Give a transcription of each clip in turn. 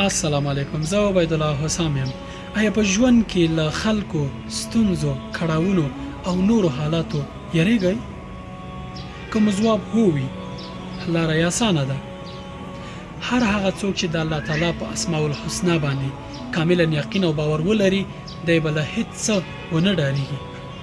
السلام علیکم. زه عبید الله حسام یم. آیا په ژوند کې له خلکو، ستونزو، کړاوونو او نورو حالاتو یریږئ؟ کوم ځواب هو وي، لاره یې اسانه ده. هر هغه څوک چې د الله تعالی په اسماء الحسنا باندې کاملا یقین او باور ولري، دی به له هیڅ څه ونه ډارېږي.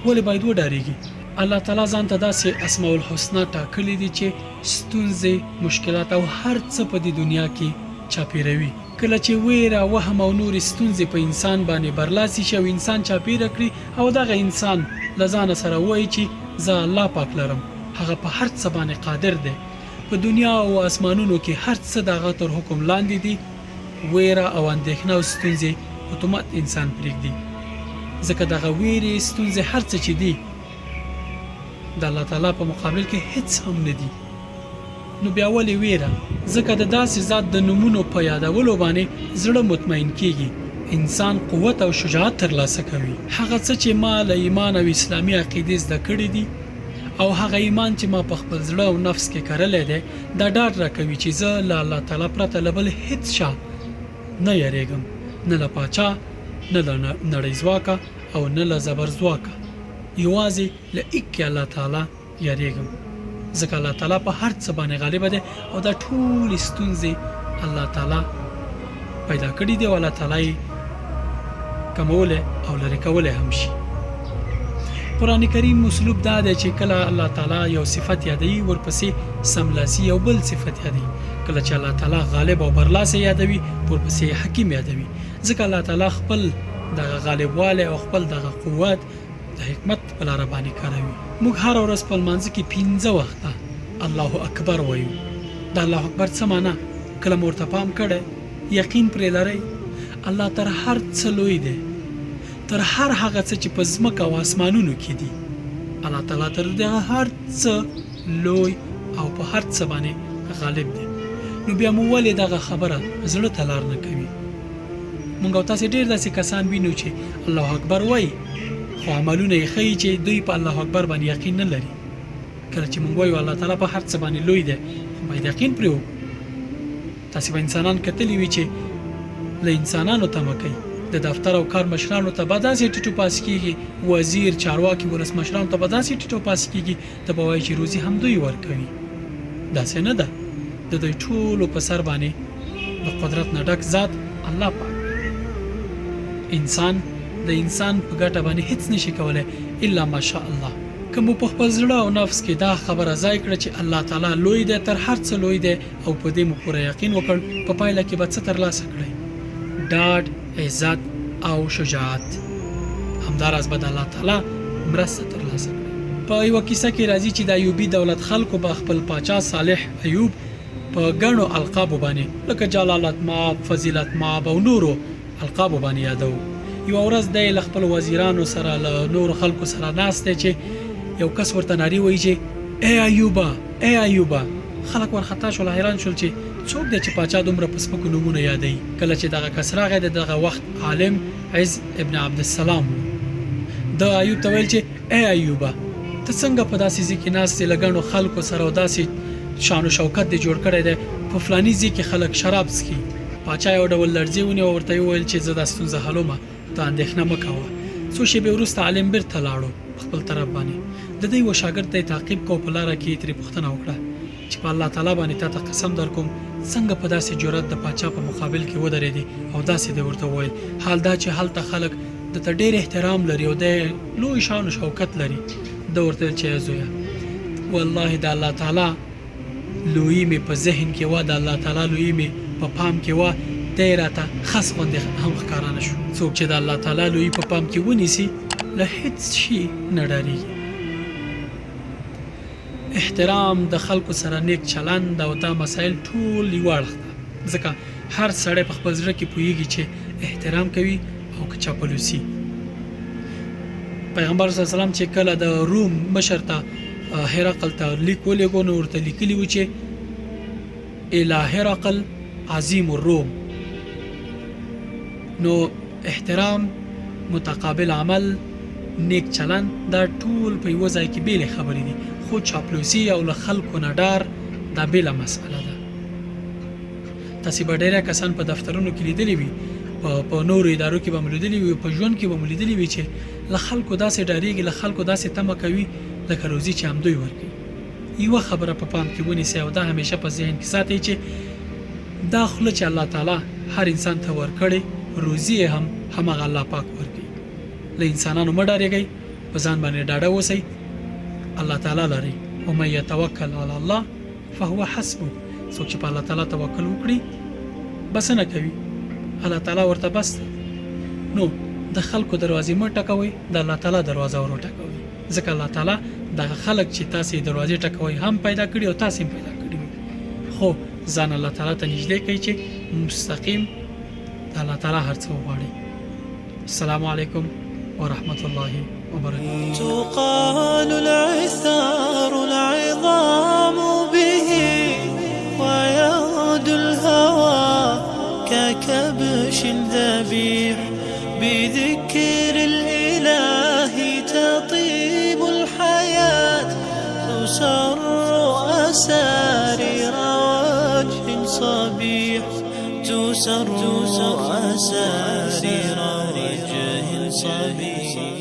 ولې باید وډارېږي؟ الله تعالی ځان ته داسې اسماء الحسنا ټاکلي دي چې ستونزې، مشکلات او هر څه په دې دنیا کې چاپیروي. کله چې ویره، وهم او نور ستونزې په انسان باندې برلاسي شي او انسان چاپیره کړي او دغه انسان له ځان سره وایي چې زه الله پاک لرم، هغه په هر څه باندې قادر دی. په دنیا او اسمانونو کې هر څه دغه تر حکم لاندې دي. ویره او اندېښنه او ستونزې اتومات انسان پرېږدي، ځکه دغه ویرې، ستونزې هر څه چې دي د الله تعالی په مقابل کې هیڅ هم نه دي. نو بیا ولې ویره؟ ځکه د داسې ذات د نومونو په یادولو باندې زړه مطمئن کیږي، انسان قوت او شجاعت ترلاسه کوي. هغه څه چې ما له ایمان او اسلامي عقیدې زده کړي دي او هغه ایمان چې ما په خپل زړه او نفس کې کرلی دی، دا ډاډ راکوي چې زه له الله تعالی پرته له بل هیڅ شا نه یریږم، نه له پاچا، نه له نړۍ ځواکه او نه له زبر ځواکه. یوازې له ایک الله تعالی یریږم، ځکه الله تعالی په هر څه باندې غالب دی او دا ټول ستونزې الله تعالی پیدا کړي دي او الله تعالی کموله او لري کوله هم شي. قران کریم اسلوب دا دی چې کله الله تعالی یو صفت یادوي، ورپسې سملاسي یو بل صفت یادوي. کله چې الله تعالی غالب او برلاسی یادوي، ورپسې حکیم یادوي، ځکه الله تعالی خپل دغه غالبواله او خپل دغه قوت د حکمت په لار باندې کاروي. موږ هر ورځ په لمانځه کې 15 وخته الله اکبر وایو. د الله اکبر څه معنا؟ کله مرته پام کړئ، یقین پرې لرئ، الله تر هر څه لوی دی، تر هر هغه څه چې په ځمکه او اسمانونو کې دي. الله تعالی تر دغه هر څه لوی او په هر څه باندې غالب دی. نو بیا مو ولې دغه خبره زړه ته لار نه کوي؟ موږ او تاسو ډېر داسې کسان وینو چې الله اکبر وایي، خو عملونه یې ښیي چې دوی په الله اکبر باندې یقین نه لري. کله چې موږ وایو الله تعالی په هر څه باندې لوی دی، باید یقین پرې وکړو. تاسې به انسانان کتلي وي چې له انسانانو تمه کوي، د دفتر او کار مشرانو ته به داسې ټیټو پاس کېږي، وزیر، چارواکي، ولسمشرانو ته به داسې ټیټو پاس کېږي، ته به وایي چې روزي هم دوی ورکوي. داسې نه ده. د دوی ټولو په سر باندې د قدرت نه ډک ذات الله پاک. انسان د انسان په ګټه باندې هیڅ نشي کولای الا ماشاء الله. کوم په خپل زړه او نفس کې دا خبره ځای کړه چې الله تعالی لوی دی، تر هر څه لوی دی، او په دې مو پوره یقین وکړ، په پایله کې به څه ترلاسه کړئ؟ ډاډ، عزت او شجاعت. همداراز به د الله تعالی مرسته ترلاسه کړئ. په یوه کیسه کې راځي چې د ایوبي دولت خلکو به خپل پاچا صالح ایوب په ګڼو القابو باندې لکه جلالت مآب، فضیلت مآب او نورو القابو باندې یادو. یو ورځ د خپل وزیرانو سره له نور خلکو سره ناست دی چې یو کس ورته ناری وایي چې ای ایوبا، ای ایوبا. خلک ورخطا شول، حیران شول چې څوک دی چې پاچا دومره په سپکو نومونه یادوي. کله چې دغه کس راغی، د دغه وخت عالم عز ابن عبدالسلام د ایوب ته ویل چې ای ایوبا، ته څنګه په داسې ځای کې ناست یې له ګڼو خلکو سره او داسې شان و شوکت دې جوړ کړی دی، په فلاني ځای کې خلک شراب څښي. پاچا یو ډول لړزې ونیو او ورته وویل چې زه دا ستونزه حلومه، ته اندېښنه مه کوه. څو شېبې وروسته عالم بېرته لاړو خپل طرف باندې. د ده یوه شاګرد ته یې تعقیب کو، په لاره کې یې ترې پوښتنه وکړه چې په الله تعالی باندې تا ته قسم در کوم، څنګه په داسې جرأت د پاچا په مقابل کې ودرېدې؟ او داسې دې ورته وویل، حال دا چې هلته خلک د ته ډېر احترام لري او د لوی شان و شوکت لري. ده ورته ویل چې زویه، والله د الله تعالی لویي مې په ذهن کې وه، د الله تعالی لویي مې په پام کې وه، دی راته خس غوندې هم ښکاره نه شو. څوک چې د الله تعالی لویي په پام کې ونیسي، له هیڅ شي نه ډارېږي. احترام، د خلکو سره نیک چلند او دا مسایل ټول یو اړخ ده، ځکه هر سړی په خپل زړه کې پوهېږي چې احترام کوي او که چاپلوسي. پیغمبر صلی الله علیه وسلم چې کله د روم مشر ته هرقل ته لیک ولېږو، نو ورته لیکلي و چې الی هرقل عظیم الروم. نو احترام، متقابل عمل، نیک چلند، دا ټول په یوه ځای کې بیلې خبرې دي، خو چاپلوسي او له خلکو نه ډار دا بیله مسئله ده. تاسې به ډېری کسان په دفترونو کې لیدلی وي، په نورو ادارو کې به مو لیدلی وي، په ژوند کې به مو لیدلی وي چې له خلکو داسې ډارېږي، له خلکو داسې تمه کوي لکه روزي چې همدوی ورکوي. یوه خبره په پام کې ونیسئ او دا همیشه په ذهن کې ساتئ چې دا خوله چې الله تعالی هر انسان ته ورکړي، روزي یې هم همغه الله پاک ورکوي. له انسانانو مه ډارېږئ، په ځان باندې ډاډه اوسئ، الله تعالی لرئ. ومن یتوکل علی الله فهو حسبه. څوک چې په الله تعالی توکل وکړي بسنه کوي، الله تعالی ورته بس دی. نو د خلکو دروازې مه ټکوئ، د الله تعالی دروازه ور وټکوئ، ځکه الله تعالی دغه خلک چې تاسې دروازې ټکوئ هم پیدا کړي او تاسې هم پیدا کړي وي، خو ځان الله تعالی ته نږدې کوي چې مستقیم د الله تعالی هر څه وغواړي. السلام علیکم ورحمة الله وبركاته. تقال العثار العظام به ويغدو الهوى ككبش ذبيح، بذكر الإله تطيب الحياة، تسر أسارير وجه صبيح، تسر أسارير وجه صبيح.